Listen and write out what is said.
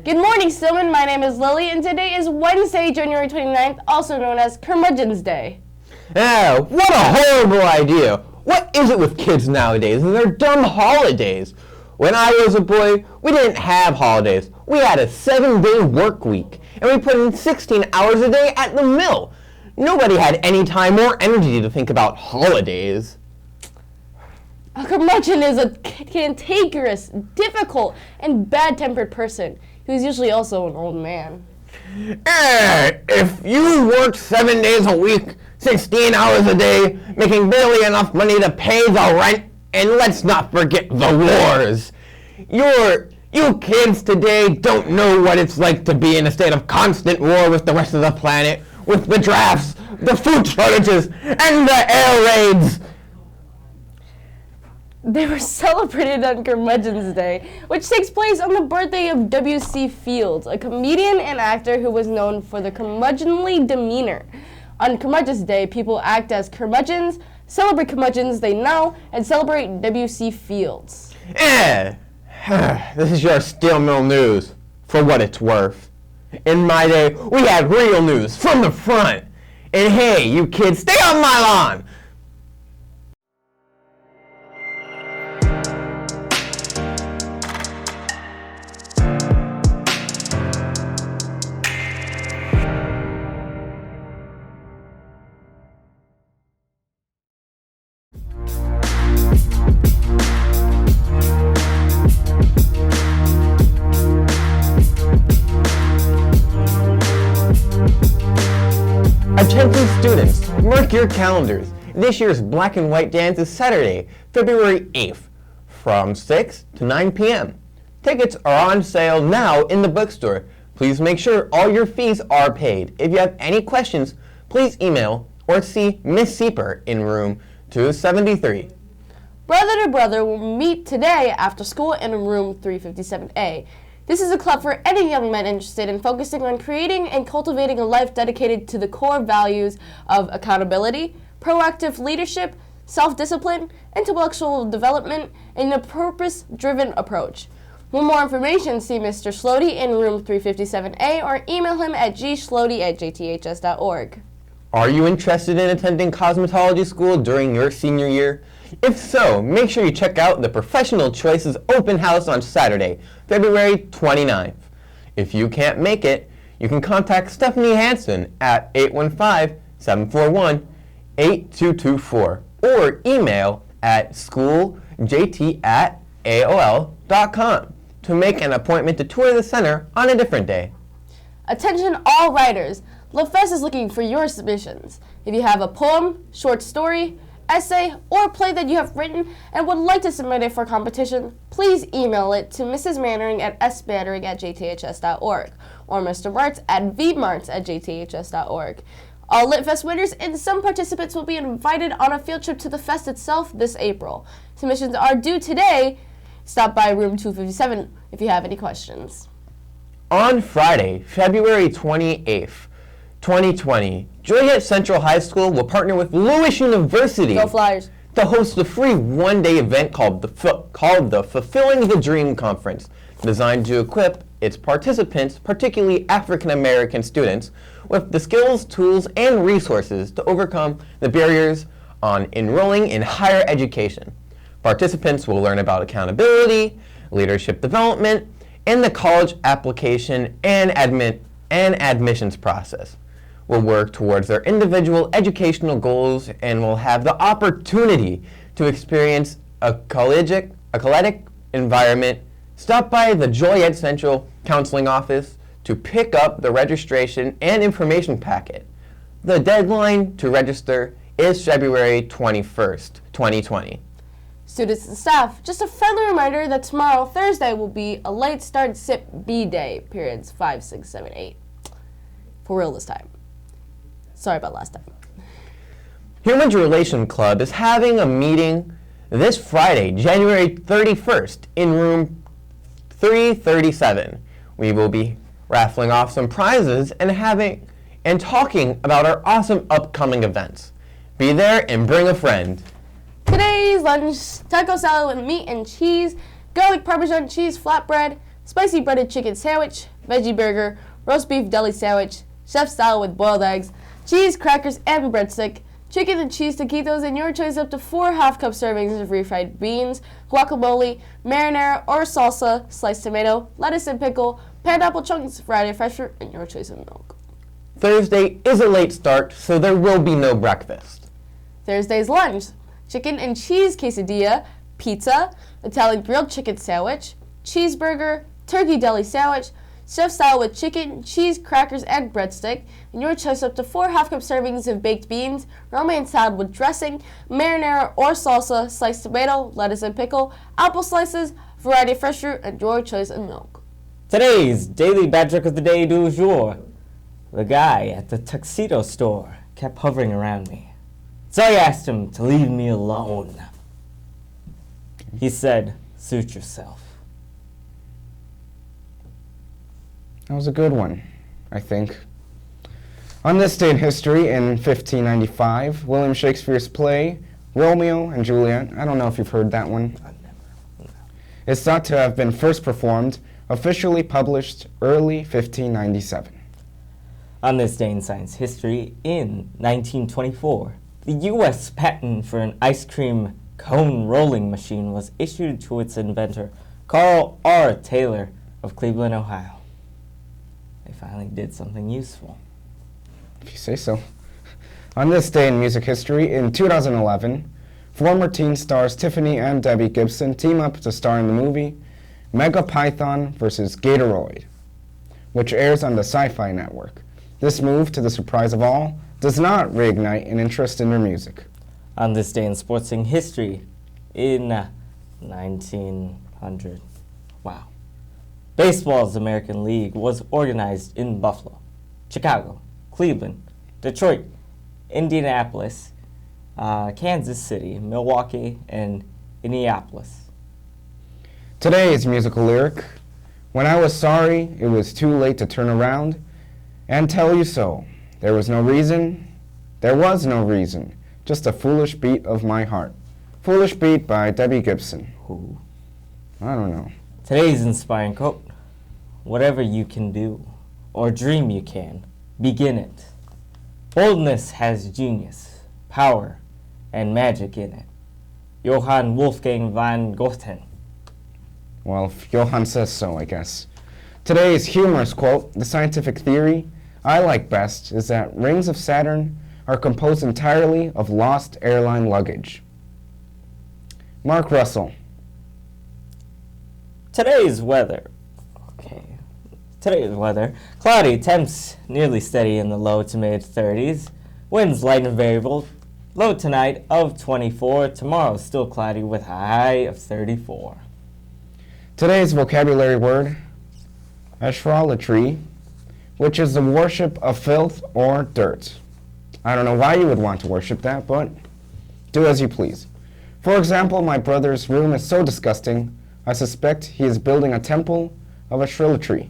Good morning, Stillman. My name is Lily, and today is Wednesday, January 29th, also known as Curmudgeon's Day. Yeah, what a horrible idea. What is it with kids nowadays and their dumb holidays? When I was a boy, we didn't have holidays. We had a 7-day work week, and we put in 16 hours a day at the mill. Nobody had any time or energy to think about holidays. A curmudgeon is a cantankerous, difficult, and bad-tempered person who's usually also an old man. If you worked 7 days a week, 16 hours a day, making barely enough money to pay the rent, and let's not forget the wars. You kids today don't know what it's like to be in a state of constant war with the rest of the planet, with the drafts, the food shortages, and the air raids. They were celebrated on Curmudgeon's Day, which takes place on the birthday of W.C. Fields, a comedian and actor who was known for the curmudgeonly demeanor. On Curmudgeon's Day, people act as curmudgeons, celebrate curmudgeons they know, and celebrate W.C. Fields. This is your steel mill news, for what it's worth. In my day, we had real news from the front. And hey, you kids, stay on my lawn! Attention students, mark your calendars. This year's Black and White Dance is Saturday, February 8th, from 6 to 9 p.m. Tickets are on sale now in the bookstore. Please make sure all your fees are paid. If you have any questions, please email or see Miss Sieper in room 273. Brother to Brother will meet today after school in room 357A. This is a club for any young men interested in focusing on creating and cultivating a life dedicated to the core values of accountability, proactive leadership, self-discipline, intellectual development, and a purpose-driven approach. For more information, see Mr. Slody in room 357A or email him at gslody@jths.org. Are you interested in attending cosmetology school during your senior year? If so, make sure you check out the Professional Choices Open House on Saturday, February 29th. If you can't make it, you can contact Stephanie Hansen at 815-741-8224 or email at schooljt@aol.com to make an appointment to tour the center on a different day. Attention all writers! LaFest is looking for your submissions. If you have a poem, short story, essay, or play that you have written and would like to submit it for competition, please email it to Mrs. Mannering at sbannering@jths.org or Mr. Martz at vmartz@jths.org. All LitFest winners and some participants will be invited on a field trip to the fest itself this April. Submissions are due today. Stop by room 257 if you have any questions. On Friday, February 28th, 2020, Joliet Central High School will partner with Lewis University Go Flyers to host a free one-day event called the Fulfilling the Dream Conference, designed to equip its participants, particularly African-American students, with the skills, tools, and resources to overcome the barriers on enrolling in higher education. Participants will learn about accountability, leadership development, and the college application and admissions process. Will work towards their individual educational goals and will have the opportunity to experience a collegiate environment. Stop by the Joliet Central Counseling Office to pick up the registration and information packet. The deadline to register is February 21st, 2020. Students and staff, just a friendly reminder that tomorrow, Thursday, will be a late start SIP B day, periods 5, 6, 7, 8. For real this time. Sorry about last time. Human Relations Club is having a meeting this Friday, January 31st, in room 337. We will be raffling off some prizes and talking about our awesome upcoming events. Be there and bring a friend. Today's lunch, taco salad with meat and cheese, garlic Parmesan cheese flatbread, spicy breaded chicken sandwich, veggie burger, roast beef deli sandwich, chef style with boiled eggs, cheese, crackers, and breadstick, chicken and cheese taquitos, and your choice up to 4 half-cup servings of refried beans, guacamole, marinara or salsa, sliced tomato, lettuce and pickle, pineapple chunks, variety of fresh fruit, and your choice of milk. Thursday is a late start, so there will be no breakfast. Thursday's lunch: chicken and cheese quesadilla, pizza, Italian grilled chicken sandwich, cheeseburger, turkey deli sandwich, chef style with chicken, cheese, crackers, and breadstick, and your choice up to 4 half-cup servings of baked beans, romaine salad with dressing, marinara or salsa, sliced tomato, lettuce and pickle, apple slices, variety of fresh fruit, and your choice of milk. Today's daily bad trick of the day du jour. The guy at the tuxedo store kept hovering around me, so I asked him to leave me alone. He said, "Suit yourself." That was a good one, I think. On this day in history, in 1595, William Shakespeare's play, Romeo and Juliet, I don't know if you've heard that one, is thought to have been first performed, officially published early 1597. On this day in science history, in 1924, the U.S. patent for an ice cream cone rolling machine was issued to its inventor, Carl R. Taylor of Cleveland, Ohio. They finally did something useful. If you say so. On this day in music history, in 2011, former teen stars Tiffany and Debbie Gibson team up to star in the movie Mega Python vs. Gatoroid, which airs on the Sci-Fi Network. This move, to the surprise of all, does not reignite an interest in their music. On this day in sporting history, in 1900, baseball's American League was organized in Buffalo, Chicago, Cleveland, Detroit, Indianapolis, Kansas City, Milwaukee, and Indianapolis. Today's musical lyric: when I was sorry, it was too late to turn around and tell you so. There was no reason, just a foolish beat of my heart. Foolish Beat by Debbie Gibson. Who? I don't know. Today's inspiring quote: whatever you can do, or dream you can, begin it. Boldness has genius, power, and magic in it. Johann Wolfgang von Goethe. Well, if Johann says so, I guess. Today's humorous quote: the scientific theory I like best is that rings of Saturn are composed entirely of lost airline luggage. Mark Russell. Today's weather. Today's weather: cloudy, temps nearly steady in the low to mid 30s. Winds light and variable. Low tonight of 24. Tomorrow still cloudy with a high of 34. Today's vocabulary word: ashralatry, which is the worship of filth or dirt. I don't know why you would want to worship that, but do as you please. For example, my brother's room is so disgusting, I suspect he is building a temple of ashralatry.